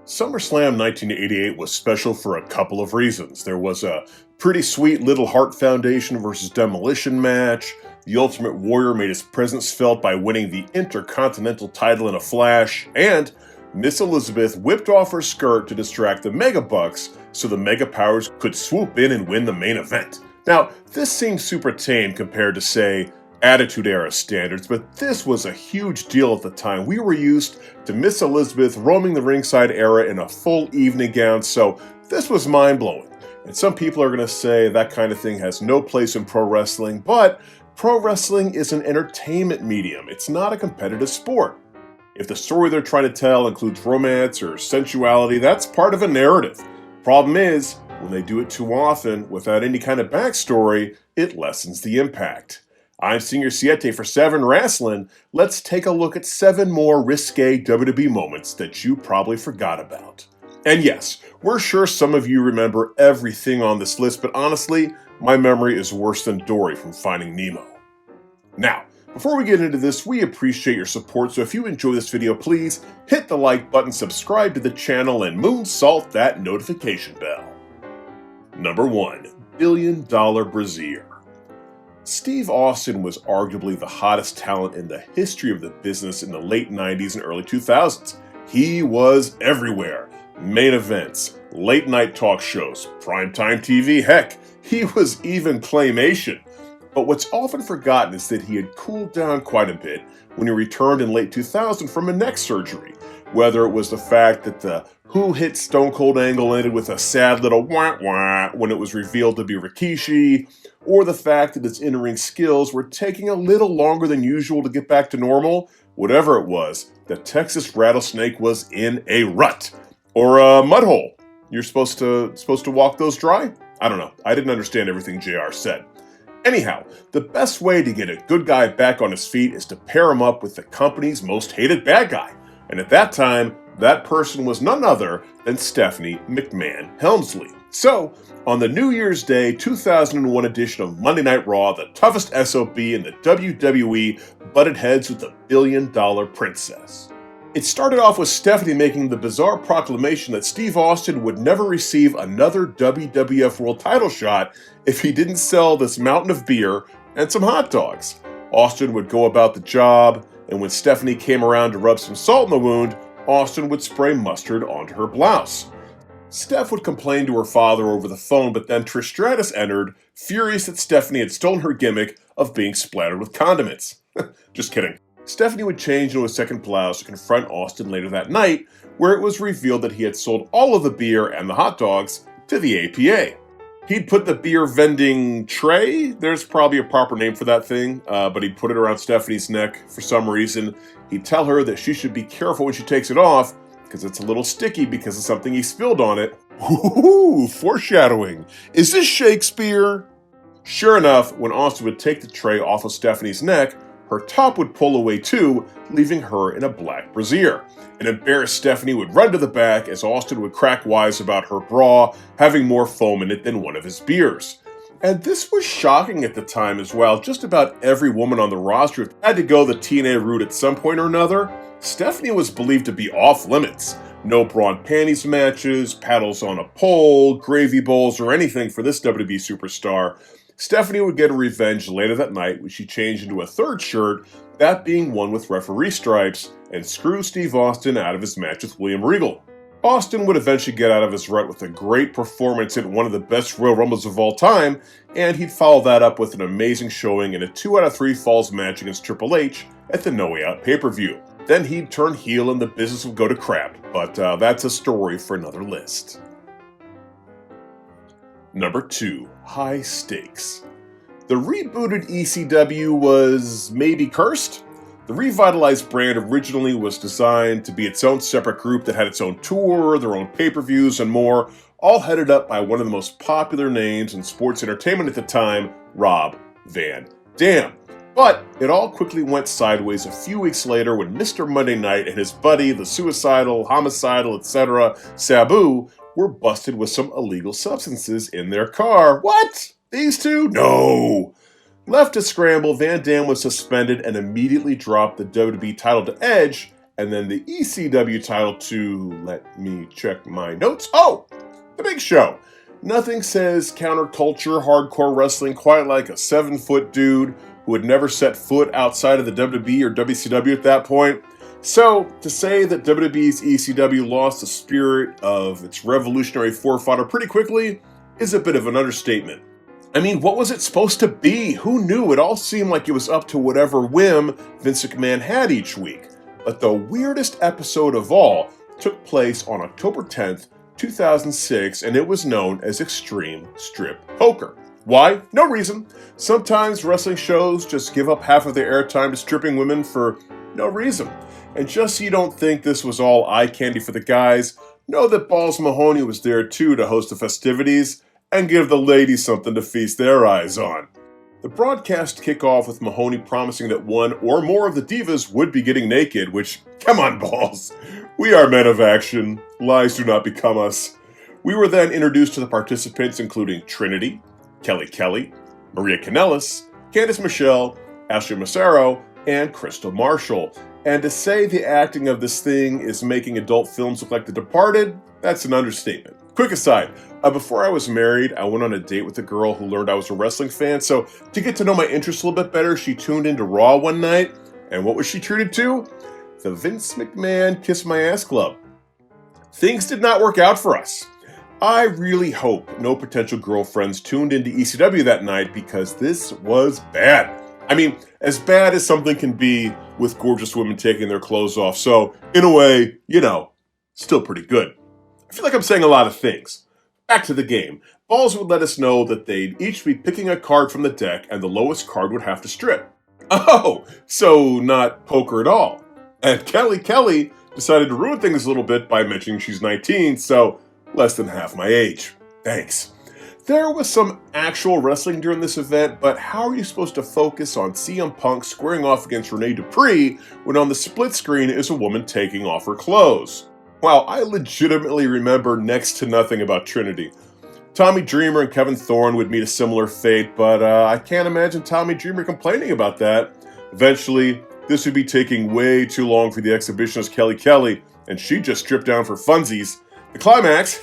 SummerSlam 1988 was special for a couple of reasons. There was a pretty sweet Little Heart Foundation versus Demolition match. The Ultimate Warrior made his presence felt by winning the Intercontinental title in a flash, and Miss Elizabeth whipped off her skirt to distract the Mega Bucks so the Mega Powers could swoop in and win the main event. Now, this seems super tame compared to, say, Attitude Era standards, but this was a huge deal at the time. We were used to Miss Elizabeth roaming the ringside era in a full evening gown, so this was mind-blowing. And some people are going to say that kind of thing has no place in pro wrestling, but pro wrestling is an entertainment medium. It's not a competitive sport. If the story they're trying to tell includes romance or sensuality, that's part of a narrative. Problem is, when they do it too often without any kind of backstory, it lessens the impact. I'm Senior Siete for 7 Wrestling. Let's take a look at 7 more risque WWE moments that you probably forgot about. And yes, we're sure some of you remember everything on this list, but honestly, my memory is worse than Dory from Finding Nemo. Now, before we get into this, we appreciate your support, so if you enjoy this video, please hit the like button, subscribe to the channel, and moonsault that notification bell. Number 1. $1 Billion Brazier. Steve Austin was arguably the hottest talent in the history of the business in the late 90s and early 2000s. He was everywhere. Main events, late night talk shows, primetime TV, heck, he was even Claymation. But what's often forgotten is that he had cooled down quite a bit when he returned in late 2000 from a neck surgery. Whether it was the fact that the Who hit Stone Cold angle ended with a sad little wah-wah when it was revealed to be Rikishi, or the fact that his in-ring skills were taking a little longer than usual to get back to normal, whatever it was, the Texas Rattlesnake was in a rut. Or a mud hole. You're supposed to walk those dry? I don't know. I didn't understand everything JR said. Anyhow, the best way to get a good guy back on his feet is to pair him up with the company's most hated bad guy. And at that time, that person was none other than Stephanie McMahon Helmsley. So, on the New Year's Day 2001 edition of Monday Night Raw, the toughest SOB in the WWE butted heads with the $1 Billion Princess. It started off with Stephanie making the bizarre proclamation that Steve Austin would never receive another WWF World title shot if he didn't sell this mountain of beer and some hot dogs. Austin would go about the job, and when Stephanie came around to rub some salt in the wound, Austin would spray mustard onto her blouse. Steph would complain to her father over the phone, but then Trish Stratus entered, furious that Stephanie had stolen her gimmick of being splattered with condiments. Just kidding. Stephanie would change into a second blouse to confront Austin later that night, where it was revealed that he had sold all of the beer and the hot dogs to the APA. He'd put the beer vending tray, there's probably a proper name for that thing, but he'd put it around Stephanie's neck for some reason. He'd tell her that she should be careful when she takes it off, because it's a little sticky because of something he spilled on it. Ooh, foreshadowing. Is this Shakespeare? Sure enough, when Austin would take the tray off of Stephanie's neck, her top would pull away too, leaving her in a black brassiere. An embarrassed Stephanie would run to the back as Austin would crack wise about her bra having more foam in it than one of his beers. And this was shocking at the time as well. Just about every woman on the roster had to go the TNA route at some point or another. Stephanie was believed to be off limits. No bra and panties matches, paddles on a pole, gravy bowls, or anything for this WWE superstar. Stephanie would get her revenge later that night when she changed into a third shirt, that being one with referee stripes, and screw Steve Austin out of his match with William Regal. Austin would eventually get out of his rut with a great performance in one of the best Royal Rumbles of all time, and he'd follow that up with an amazing showing in a 2 out of 3 falls match against Triple H at the No Way Out pay-per-view. Then he'd turn heel and the business would go to crap, but that's a story for another list. Number 2. High Stakes. The rebooted ECW was maybe cursed? The revitalized brand originally was designed to be its own separate group that had its own tour, their own pay-per-views, and more, all headed up by one of the most popular names in sports entertainment at the time, Rob Van Dam. But it all quickly went sideways a few weeks later when Mr. Monday Night and his buddy, the suicidal, homicidal, etc., Sabu, were busted with some illegal substances in their car. What? These two? No! Left to scramble, Van Dam was suspended and immediately dropped the WWE title to Edge, and then the ECW title to, let me check my notes, The Big Show. Nothing says counterculture hardcore wrestling quite like a 7-foot dude who had never set foot outside of the WWE or WCW at that point. So, to say that WWE's ECW lost the spirit of its revolutionary forefather pretty quickly is a bit of an understatement. I mean, what was it supposed to be? Who knew? It all seemed like it was up to whatever whim Vince McMahon had each week. But the weirdest episode of all took place on October 10th, 2006, and it was known as Extreme Strip Poker. Why? No reason. Sometimes wrestling shows just give up half of their airtime to stripping women for no reason. And just so you don't think this was all eye candy for the guys, know that Balls Mahoney was there too to host the festivities and give the ladies something to feast their eyes on. The broadcast kicked off with Mahoney promising that one or more of the divas would be getting naked, which, come on, Balls. We are men of action. Lies do not become us. We were then introduced to the participants, including Trinity, Kelly Kelly, Maria Kanellis, Candice Michelle, Ashley Massaro, and Crystal Marshall. And to say the acting of this thing is making adult films look like The Departed, that's an understatement. Quick aside, before I was married, I went on a date with a girl who learned I was a wrestling fan, so to get to know my interests a little bit better, she tuned into Raw one night, and what was she treated to? The Vince McMahon Kiss My Ass Club. Things did not work out for us. I really hope no potential girlfriends tuned into ECW that night because this was bad. I mean, as bad as something can be with gorgeous women taking their clothes off, so in a way, still pretty good. I feel like I'm saying a lot of things. Back to the game. Balls would let us know that they'd each be picking a card from the deck and the lowest card would have to strip. Oh, so not poker at all. And Kelly Kelly decided to ruin things a little bit by mentioning she's 19, so less than half my age. Thanks. There was some actual wrestling during this event, but how are you supposed to focus on CM Punk squaring off against Rene Dupree when on the split screen is a woman taking off her clothes? Wow, I legitimately remember next to nothing about Trinity. Tommy Dreamer and Kevin Thorne would meet a similar fate, but I can't imagine Tommy Dreamer complaining about that. Eventually, this would be taking way too long for the exhibitionist Kelly Kelly, and she just stripped down for funsies. The climax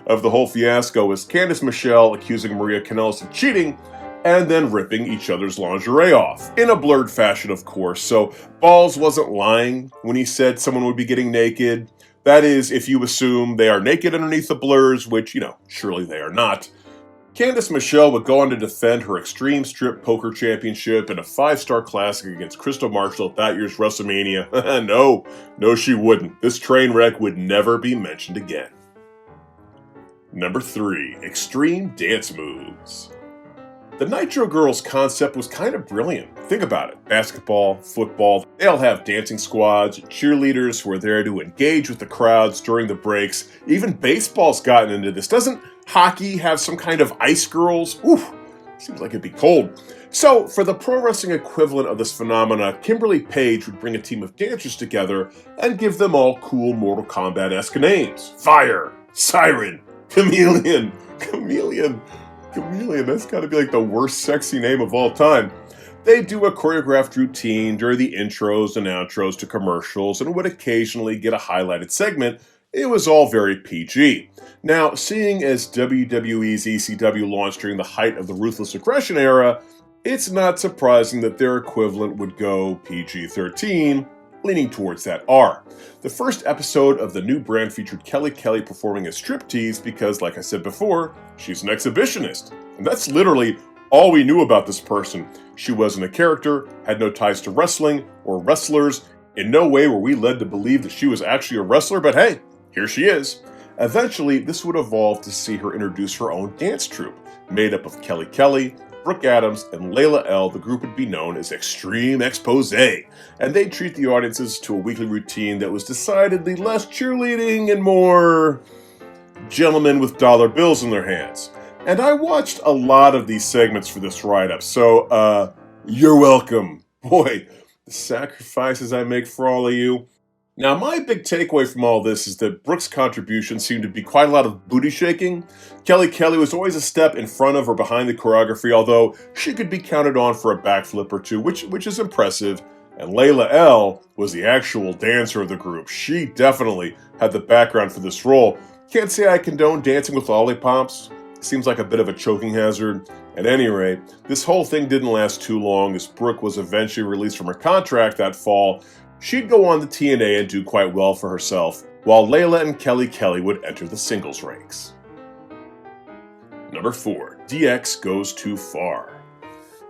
of the whole fiasco was Candice Michelle accusing Maria Kanellis of cheating and then ripping each other's lingerie off. In a blurred fashion, of course, so Balls wasn't lying when he said someone would be getting naked. That is, if you assume they are naked underneath the blurs, which, surely they are not. Candice Michelle would go on to defend her Extreme Strip Poker Championship in a 5-star classic against Crystal Marshall at that year's WrestleMania. No, she wouldn't. This train wreck would never be mentioned again. Number 3, Extreme Dance Moves. The Nitro Girls concept was kind of brilliant. Think about it. Basketball, football, they all have dancing squads, cheerleaders who are there to engage with the crowds during the breaks. Even baseball's gotten into this. Doesn't hockey have some kind of ice girls? Oof, seems like it'd be cold. So, for the pro wrestling equivalent of this phenomena, Kimberly Page would bring a team of dancers together and give them all cool Mortal Kombat-esque names. Fire, Siren, Chameleon, that's gotta be like the worst sexy name of all time. They do a choreographed routine during the intros and outros to commercials and would occasionally get a highlighted segment. It was all very PG. Now, seeing as WWE's ECW launched during the height of the Ruthless Aggression era, it's not surprising that their equivalent would go PG-13, leaning towards that R. The first episode of the new brand featured Kelly Kelly performing a striptease because, like I said before, she's an exhibitionist. And that's literally all we knew about this person. She wasn't a character, had no ties to wrestling or wrestlers. In no way were we led to believe that she was actually a wrestler, but hey, here she is. Eventually, this would evolve to see her introduce her own dance troupe. Made up of Kelly Kelly, Brooke Adams, and Layla L., the group would be known as Extreme Expose, and they'd treat the audiences to a weekly routine that was decidedly less cheerleading and more gentlemen with dollar bills in their hands. And I watched a lot of these segments for this write-up, so, you're welcome. Boy, the sacrifices I make for all of you. Now, my big takeaway from all this is that Brooke's contribution seemed to be quite a lot of booty shaking. Kelly was always a step in front of or behind the choreography, although she could be counted on for a backflip or two, which is impressive. And Layla L was the actual dancer of the group. She definitely had the background for this role. Can't say I condone dancing with lollipops. Seems like a bit of a choking hazard. At any rate, this whole thing didn't last too long as Brooke was eventually released from her contract that fall. She'd go on to TNA and do quite well for herself, while Layla and Kelly would enter the singles ranks. Number 4. DX goes too far.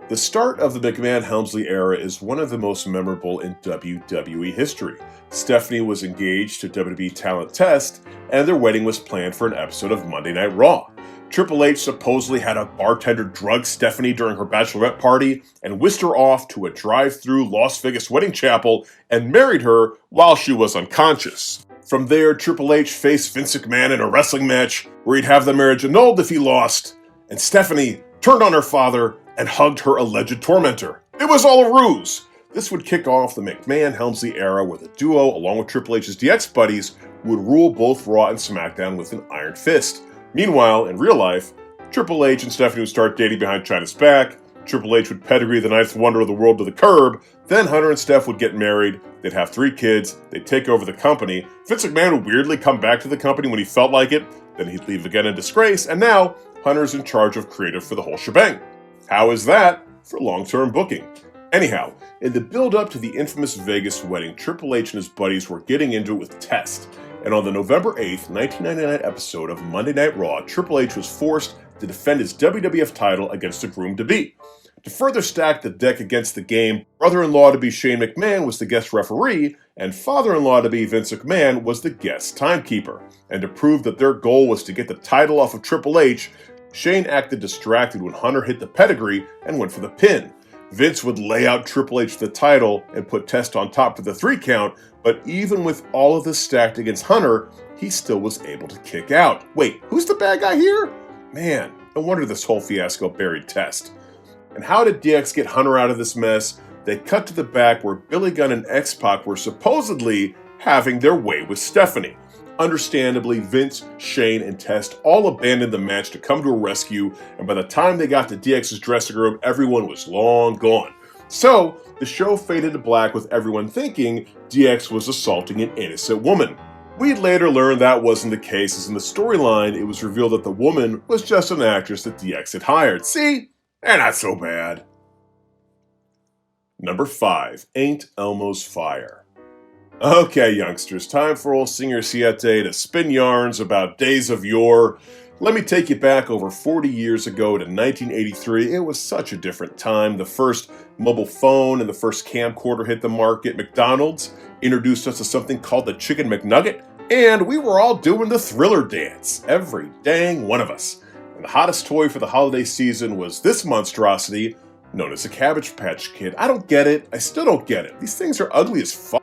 The start of the McMahon-Helmsley era is one of the most memorable in WWE history. Stephanie was engaged to WWE Talent Test, and their wedding was planned for an episode of Monday Night Raw. Triple H supposedly had a bartender drug Stephanie during her bachelorette party and whisked her off to a drive-through Las Vegas wedding chapel and married her while she was unconscious. From there, Triple H faced Vince McMahon in a wrestling match where he'd have the marriage annulled if he lost, and Stephanie turned on her father and hugged her alleged tormentor. It was all a ruse. This would kick off the McMahon-Helmsley era where the duo, along with Triple H's DX buddies, would rule both Raw and SmackDown with an iron fist. Meanwhile, in real life, Triple H and Stephanie would start dating behind Chyna's back, Triple H would pedigree the ninth wonder of the world to the curb, then Hunter and Steph would get married, they'd have 3 kids, they'd take over the company, Vince McMahon would weirdly come back to the company when he felt like it, then he'd leave again in disgrace, and now Hunter's in charge of creative for the whole shebang. How is that for long-term booking? Anyhow, in the build-up to the infamous Vegas wedding, Triple H and his buddies were getting into it with Test. And on the November 8th, 1999 episode of Monday Night Raw, Triple H was forced to defend his WWF title against the groom-to-be. To further stack the deck against the game, brother-in-law-to-be Shane McMahon was the guest referee, and father-in-law-to-be Vince McMahon was the guest timekeeper. And to prove that their goal was to get the title off of Triple H, Shane acted distracted when Hunter hit the pedigree and went for the pin. Vince would lay out Triple H the title and put Test on top for the 3 count, but even with all of this stacked against Hunter, he still was able to kick out. Wait, who's the bad guy here? Man, no wonder this whole fiasco buried Test. And how did DX get Hunter out of this mess? They cut to the back where Billy Gunn and X-Pac were supposedly having their way with Stephanie. Understandably, Vince, Shane, and Test all abandoned the match to come to a rescue, and by the time they got to DX's dressing room, everyone was long gone. So, the show faded to black with everyone thinking DX was assaulting an innocent woman. We'd later learn that wasn't the case, as in the storyline, it was revealed that the woman was just an actress that DX had hired. See? They're not so bad. Number 5. Ain't Elmos Fire. Okay, youngsters, time for old Singer Siete to spin yarns about days of yore. Let me take you back over 40 years ago to 1983. It was such a different time. The first mobile phone and the first camcorder hit the market. McDonald's introduced us to something called the Chicken McNugget, and we were all doing the Thriller dance, every dang one of us. And the hottest toy for the holiday season was this monstrosity known as a Cabbage Patch Kid. I don't get it. I still don't get it. These things are ugly as fuck.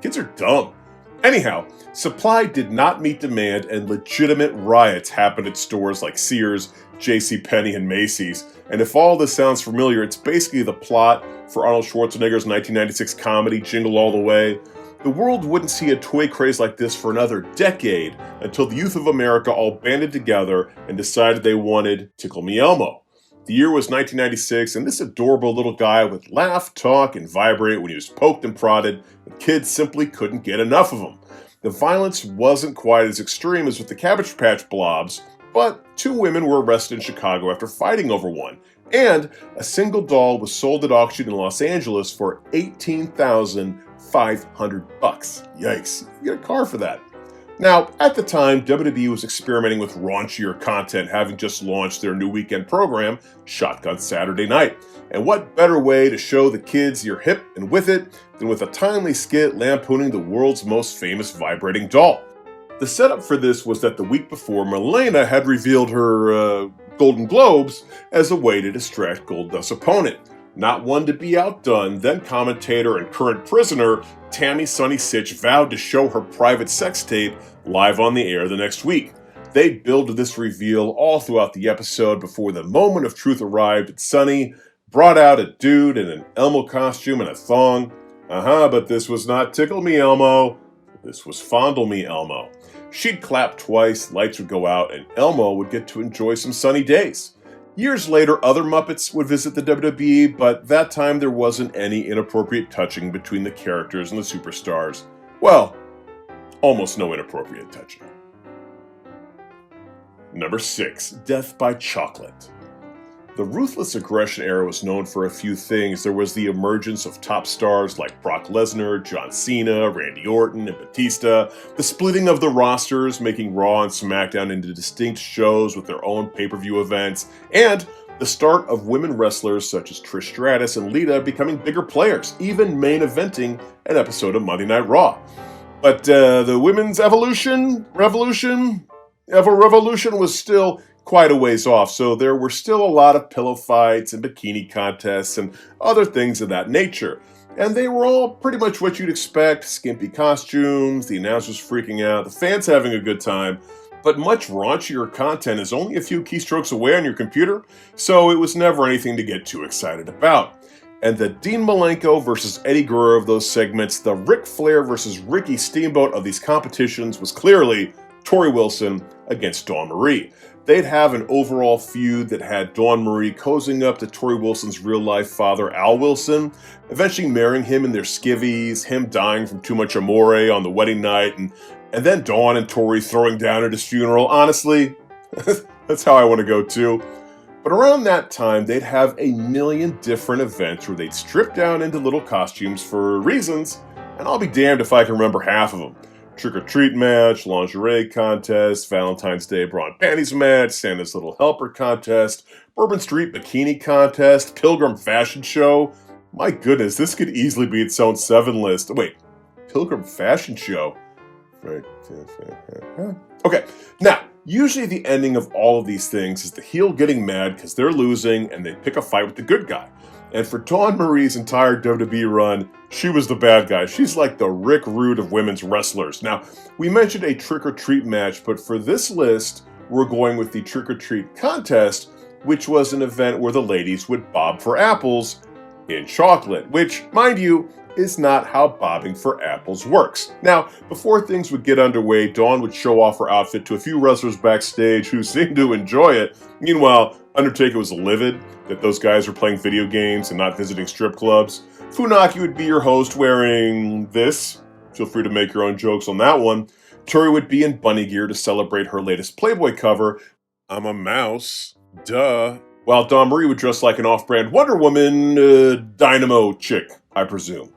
Kids are dumb. Anyhow, supply did not meet demand and legitimate riots happened at stores like Sears, JCPenney, and Macy's. And if all this sounds familiar, it's basically the plot for Arnold Schwarzenegger's 1996 comedy Jingle All the Way. The world wouldn't see a toy craze like this for another decade until the youth of America all banded together and decided they wanted Tickle Me Elmo. The year was 1996, and this adorable little guy would laugh, talk, and vibrate when he was poked and prodded, and kids simply couldn't get enough of him. The violence wasn't quite as extreme as with the Cabbage Patch blobs, but 2 women were arrested in Chicago after fighting over one, and a single doll was sold at auction in Los Angeles for $18,500. Yikes, you get a car for that. Now, at the time, WWE was experimenting with raunchier content, having just launched their new weekend program, Shotgun Saturday Night. And what better way to show the kids you're hip and with it than with a timely skit lampooning the world's most famous vibrating doll? The setup for this was that the week before, Melena had revealed her Golden Globes as a way to distract Goldust's opponent. Not one to be outdone, then commentator and current prisoner Tammy Sunny Sitch vowed to show her private sex tape live on the air the next week. They built to this reveal all throughout the episode before the moment of truth arrived and Sunny brought out a dude in an Elmo costume and a thong. But this was not Tickle Me Elmo. This was Fondle Me Elmo. She'd clap twice, lights would go out, and Elmo would get to enjoy some sunny days. Years later, other Muppets would visit the WWE, but that time there wasn't any inappropriate touching between the characters and the superstars. Well, almost no inappropriate touching. Number 6. Death by Chocolate. The Ruthless Aggression era was known for a few things. There was the emergence of top stars like Brock Lesnar, John Cena, Randy Orton, and Batista, the splitting of the rosters, making Raw and SmackDown into distinct shows with their own pay-per-view events, and the start of women wrestlers such as Trish Stratus and Lita becoming bigger players, even main eventing an episode of Monday Night Raw. But the women's revolution was still quite a ways off, so there were still a lot of pillow fights and bikini contests and other things of that nature. And they were all pretty much what you'd expect: skimpy costumes, the announcers freaking out, the fans having a good time. But much raunchier content is only a few keystrokes away on your computer, so it was never anything to get too excited about. And the Dean Malenko versus Eddie Guerrero of those segments, the Ric Flair versus Ricky Steamboat of these competitions was clearly Torrie Wilson against Dawn Marie. They'd have an overall feud that had Dawn Marie cozying up to Torrie Wilson's real-life father, Al Wilson, eventually marrying him in their skivvies, him dying from too much amore on the wedding night, and then Dawn and Torrie throwing down at his funeral. Honestly, that's how I want to go too. But around that time, they'd have a million different events where they'd strip down into little costumes for reasons, and I'll be damned if I can remember half of them. Trick-or-treat match, lingerie contest, Valentine's Day bra and panties match, Santa's Little Helper contest, Bourbon Street bikini contest, Pilgrim fashion show. My goodness, this could easily be its own 7 list. Wait, Pilgrim fashion show? Right. Okay, now, usually the ending of all of these things is the heel getting mad because they're losing and they pick a fight with the good guy. And for Dawn Marie's entire WWE run, she was the bad guy. She's like the Rick Rude of women's wrestlers. Now, we mentioned a trick-or-treat match, but for this list, we're going with the trick-or-treat contest, which was an event where the ladies would bob for apples in chocolate, which, mind you, is not how bobbing for apples works. Now, before things would get underway, Dawn would show off her outfit to a few wrestlers backstage who seemed to enjoy it. Meanwhile, Undertaker was livid that those guys were playing video games and not visiting strip clubs. Funaki would be your host wearing this. Feel free to make your own jokes on that one. Torrie would be in bunny gear to celebrate her latest Playboy cover. I'm a mouse. Duh. While Dawn Marie would dress like an off-brand Wonder Woman dynamo chick, I presume.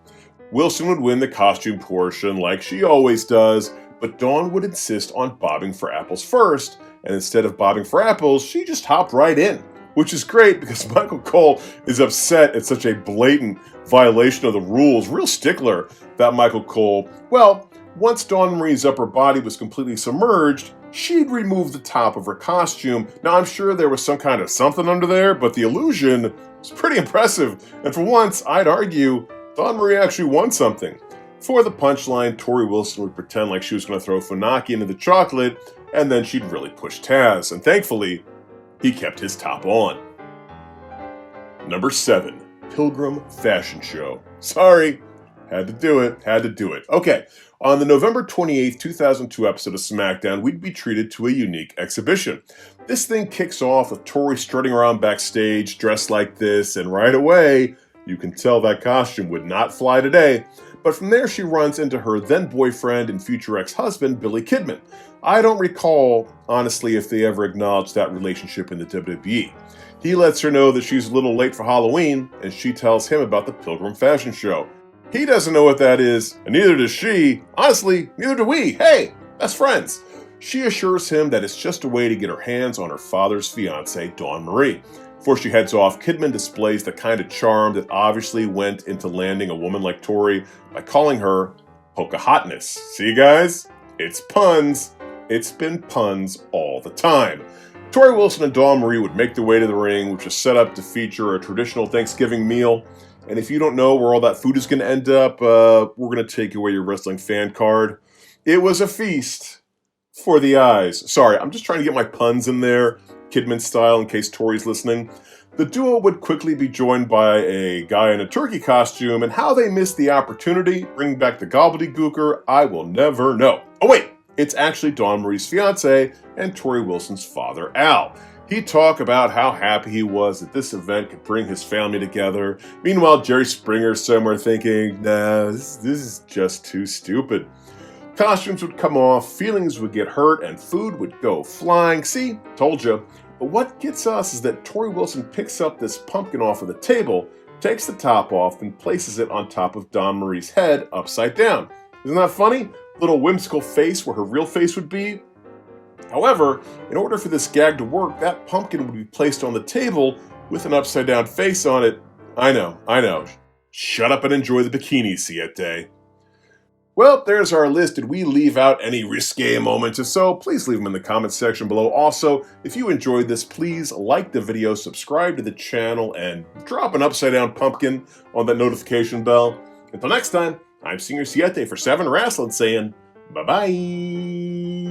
Wilson would win the costume portion like she always does, but Dawn would insist on bobbing for apples first, and instead of bobbing for apples, she just hopped right in. Which is great because Michael Cole is upset at such a blatant violation of the rules. Real stickler, that Michael Cole. Well, once Dawn Marie's upper body was completely submerged, she'd remove the top of her costume. Now, I'm sure there was some kind of something under there, but the illusion was pretty impressive. And for once, I'd argue Dawn Marie actually won something. For the punchline, Torrie Wilson would pretend like she was going to throw Funaki into the chocolate, and then she'd really push Taz. And thankfully, he kept his top on. Number 7, Pilgrim Fashion Show. Sorry, had to do it. Okay, on the November 28th, 2002 episode of SmackDown, we'd be treated to a unique exhibition. This thing kicks off with Torrie strutting around backstage dressed like this, and right away, you can tell that costume would not fly today. But from there, she runs into her then-boyfriend and future ex-husband, Billy Kidman. I don't recall, honestly, if they ever acknowledged that relationship in the WWE. He lets her know that she's a little late for Halloween, and she tells him about the Pilgrim Fashion Show. He doesn't know what that is, and neither does she. Honestly, neither do we. Hey, that's friends. She assures him that it's just a way to get her hands on her father's fiancée, Dawn Marie. Before she heads off, Kidman displays the kind of charm that obviously went into landing a woman like Torrie by calling her Pocahontas. See, guys? It's puns. It's been puns all the time. Torrie Wilson and Dawn Marie would make their way to the ring, which is set up to feature a traditional Thanksgiving meal. And if you don't know where all that food is going to end up, we're going to take away your wrestling fan card. It was a feast for the eyes. Sorry, I'm just trying to get my puns in there, Kidman style, in case Torrie's listening. The duo would quickly be joined by a guy in a turkey costume, and how they missed the opportunity, bring back the gobbledygooker, I will never know. Oh wait, it's actually Dawn Marie's fiance and Tori Wilson's father, Al. He'd talk about how happy he was that this event could bring his family together. Meanwhile, Jerry Springer's somewhere thinking, nah, this is just too stupid. Costumes would come off, feelings would get hurt, and food would go flying. See, told you. But what gets us is that Tori Wilson picks up this pumpkin off of the table, takes the top off, and places it on top of Dawn Marie's head upside down. Isn't that funny? Little whimsical face where her real face would be. However, in order for this gag to work, that pumpkin would be placed on the table with an upside down face on it. I know. Shut up and enjoy the bikini, Siete. Well, there's our list. Did we leave out any risque moments? If so, please leave them in the comments section below. Also, if you enjoyed this, please like the video, subscribe to the channel, and drop an upside down pumpkin on that notification bell. Until next time, I'm Singer Siete for 7 Wrestling saying bye-bye.